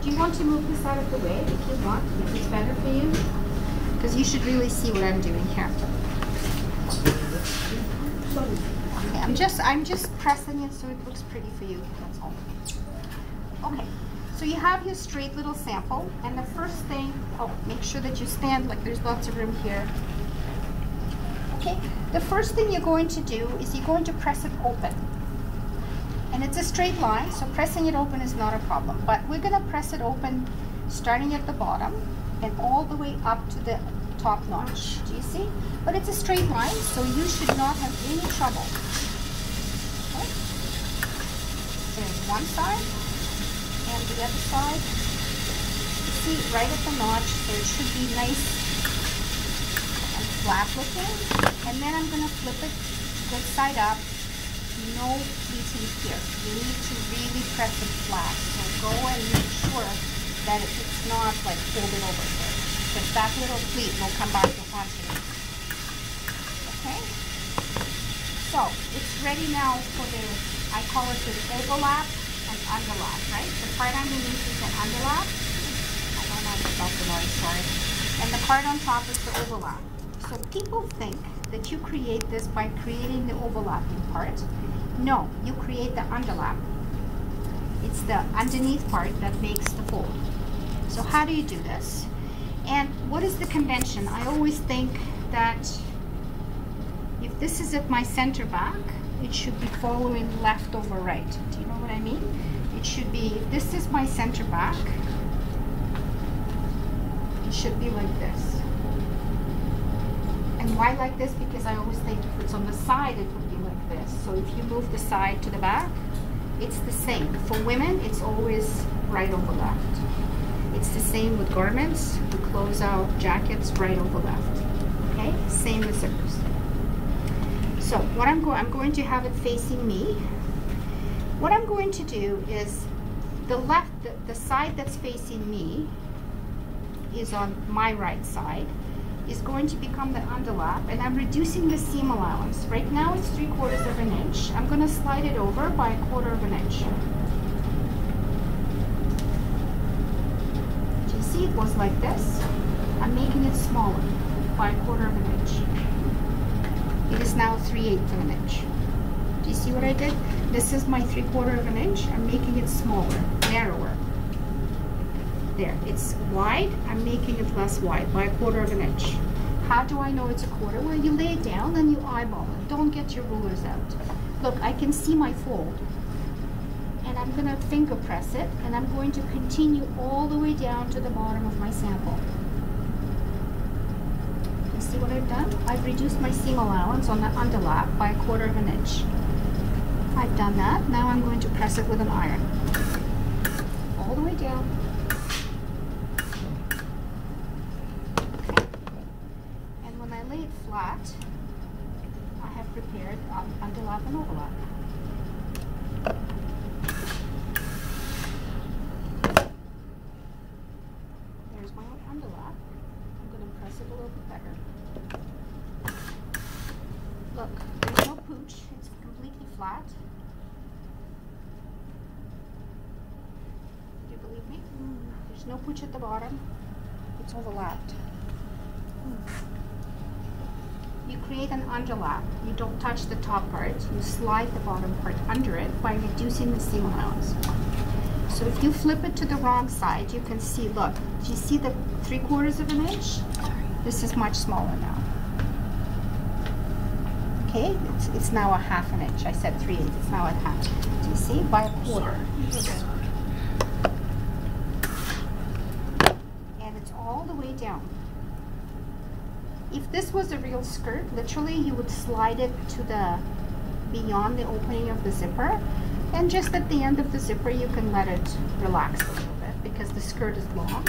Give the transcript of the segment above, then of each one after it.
Do you want to move this out of the way if you want, if it's better for you? Because you should really see what I'm doing here. Okay, I'm just pressing it so it looks pretty for you, that's all. Okay, so you have your straight little sample, and the first thing, oh, make sure that you stand like there's lots of room here. Okay, the first thing you're going to do is you're going to press it open. And it's a straight line, so pressing it open is not a problem. But we're gonna press it open starting at the bottom and all the way up to the top notch. Do you see? But it's a straight line, so you should not have any trouble. Okay. There's one side and the other side. You see right at the notch, so it should be nice and flat looking. And then I'm gonna flip it good side up. No pleating here. You need to really press it flat. So go and make sure that it's not like folded over here, because that little pleat will come back to haunt you. Okay? So it's ready now for the, I call it the overlap and underlap, right? The part underneath is an underlap. I don't know about the noise, sorry. And the part on top is the overlap. So people think that you create this by creating the overlapping part. No, you create the underlap. It's the underneath part that makes the fold. So how do you do this? And what is the convention? I always think that if this is at my center back, it should be following left over right. Do you know what I mean? It should be, if this is my center back, it should be like this. And why like this? Because I always think if it's on the side, it would be like this. So if you move the side to the back, it's the same. For women, it's always right over left. It's the same with garments, the close-out jackets, right over left. Okay, same with zippers. So what I'm going to have it facing me. What I'm going to do is the left, the side that's facing me is on my right side, is going to become the underlap, and I'm reducing the seam allowance. Right now it's 3/4 of an inch. I'm going to slide it over by 1/4 of an inch. Do you see it was like this? I'm making it smaller by 1/4 of an inch. It is now 3/8 of an inch. Do you see what I did? This is my 3/4 of an inch. I'm making it smaller, narrower. There, it's wide, I'm making it less wide by 1/4 of an inch. How do I know it's 1/4? Well, you lay it down and you eyeball it. Don't get your rulers out. Look, I can see my fold. And I'm gonna finger press it, and I'm going to continue all the way down to the bottom of my sample. You see what I've done? I've reduced my seam allowance on the underlap by 1/4 of an inch. I've done that. Now I'm going to press it with an iron. All the way down. Flat, I have prepared underlap and overlap. There's my underlap. I'm going to press it a little bit better. Look, there's no pooch. It's completely flat. Do you believe me? There's no pooch at the bottom. It's overlapped. You create an underlap. You don't touch the top part. You slide the bottom part under it by reducing the seam allowance. So if you flip it to the wrong side, you can see, look, do you see the 3/4 of an inch? This is much smaller now. Okay, it's now a 1/2 an inch. I said 3/8, it's now a 1/2. Do you see? By 1/4. And it's all the way down. If this was a real skirt, literally you would slide it to the beyond the opening of the zipper, and just at the end of the zipper you can let it relax a little bit because the skirt is long.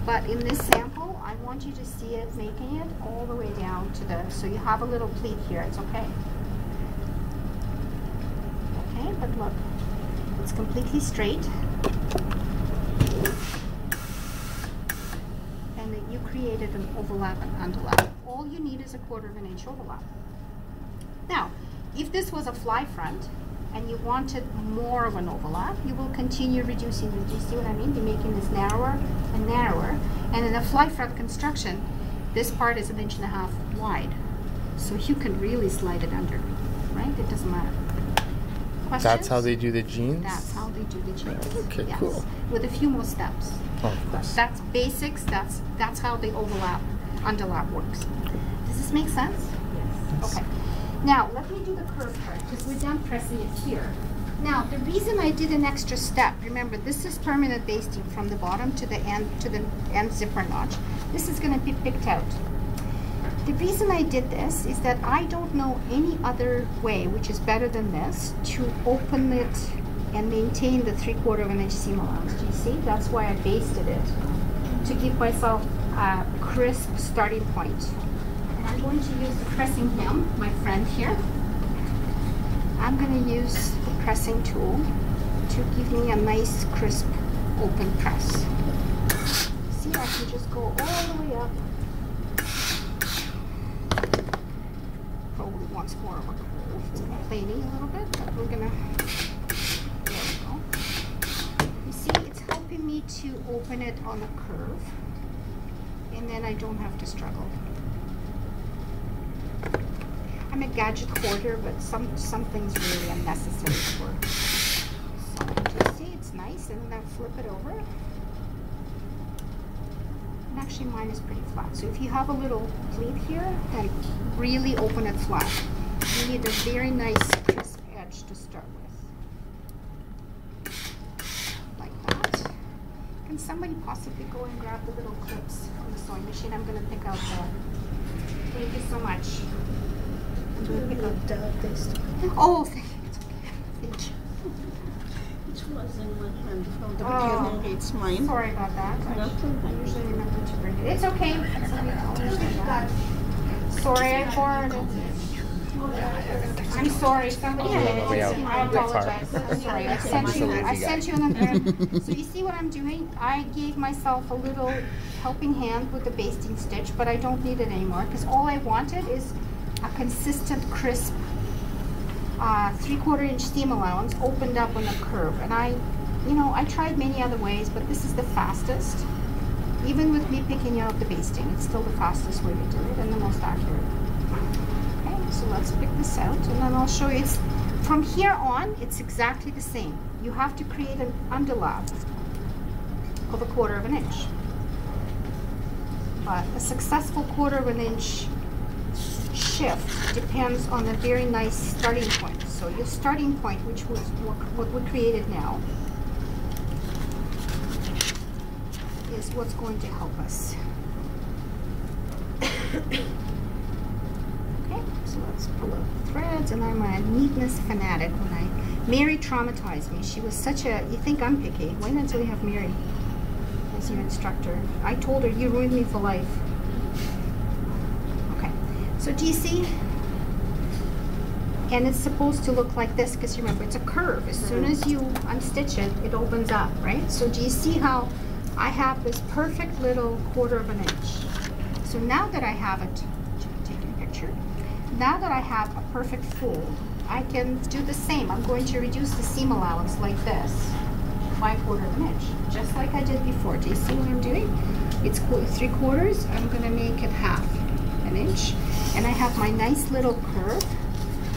But in this sample, I want you to see it making it all the way down to the, so you have a little pleat here, it's okay. Okay, but look, it's completely straight. You created an overlap and underlap. All you need is a 1/4 of an inch overlap. Now, if this was a fly front, and you wanted more of an overlap, you will continue reducing it. Do you see what I mean? You're making this narrower and narrower. And in a fly front construction, this part is 1.5 inches wide. So you can really slide it under, right? It doesn't matter. Questions? That's how they do the jeans? That's how they do the jeans. Okay, yes. cool. With a few more steps. Oh, of course. That's basics. That's how the overlap, underlap works. Does this make sense? Yes. Okay. Now, let me do the curve part, because we're done pressing it here. Now, the reason I did an extra step, remember, this is permanent basting from the bottom to the end zipper notch. This is going to be picked out. The reason I did this is that I don't know any other way, which is better than this, to open it and maintain the 3/4 inch seam allowance. Do you see? That's why I basted it, to give myself a crisp starting point. I'm going to use the pressing hem, my friend here. I'm going to use the pressing tool to give me a nice, crisp, open press. See, I can just go all the way up. Probably wants more of a curve. It's complaining a little bit, but we're going to... There we go. You see, it's helping me to open it on a curve, and then I don't have to struggle. I'm a gadget hoarder, but some things really unnecessary for. So you see, it's nice, and then I flip it over. And actually, mine is pretty flat. So if you have a little pleat here, then really open it flat. You need a very nice crisp edge to start with, like that. Can somebody possibly go and grab the little clips from the sewing machine? I'm going to pick out the. Thank you so much. Oh, thank you. It's okay. Thank you. It was in my hand from the beginning. It's mine. Sorry about that. I usually remember to bring it. It's okay. Sorry, I borrowed it. I'm sorry. Somebody did it. I apologize. I'm sorry. I sent you another. So you see what I'm doing? I gave myself a little helping hand with the basting stitch, but I don't need it anymore because all I wanted is a consistent, crisp 3/4 inch seam allowance opened up on a curve. And I tried many other ways, but this is the fastest. Even with me picking out the basting, it's still the fastest way to do it and the most accurate. Okay, so let's pick this out, and then I'll show you. It's from here on, it's exactly the same. You have to create an underlap of 1/4 inch. But a successful 1/4 inch shift depends on a very nice starting point. So your starting point, which was what we created now, is what's going to help us. Okay, so let's pull out the threads, and I'm a neatness fanatic. Mary traumatized me. She was such a, you think I'm picky. Wait until you have Mary as your instructor. I told her, you ruined me for life. So do you see? And it's supposed to look like this because remember, it's a curve. As soon as you unstitch it, it opens up, right? So do you see how I have this perfect little 1/4 inch? So now that I have it, take a picture. Now that I have a perfect fold, I can do the same. I'm going to reduce the seam allowance like this by 1/4 inch, just like I did before. Do you see what I'm doing? It's 3/4. I'm going to make it 1/2 inch. And I have my nice little curve.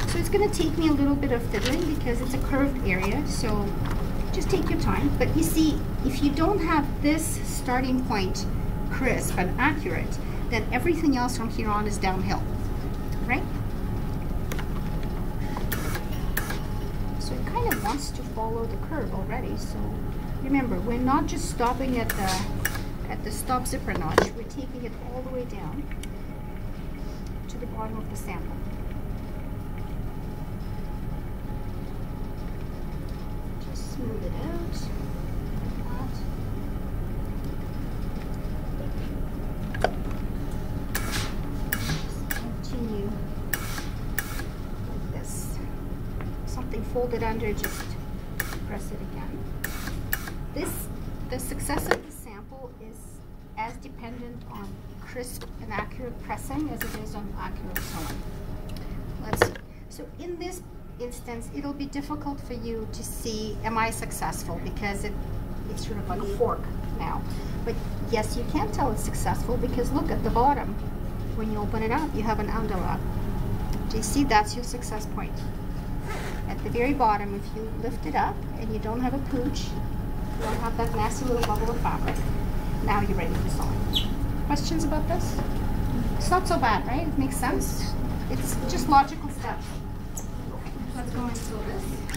So it's going to take me a little bit of fiddling because it's a curved area. So just take your time. But you see, if you don't have this starting point crisp and accurate, then everything else from here on is downhill, right? So it kind of wants to follow the curve already. So remember, we're not just stopping at the stop zipper notch. We're taking it all the way down to the bottom of the sample. Just smooth it out like that. Just continue like this. Something folded under, just press it again. The success of the sample is as dependent on crisp and accurate pressing as it is on accurate sewing. Let's see. So in instance, it'll be difficult for you to see, am I successful? Because it's sort of like a fork now. But yes, you can tell it's successful because look at the bottom. When you open it up, you have an underlap. Do you see? That's your success point. At the very bottom, if you lift it up and you don't have a pooch, you don't have that nasty little bubble of fabric, now you're ready for sewing. Questions about this? It's not so bad, right? It makes sense. It's just logical steps. Okay, let's go and sew this.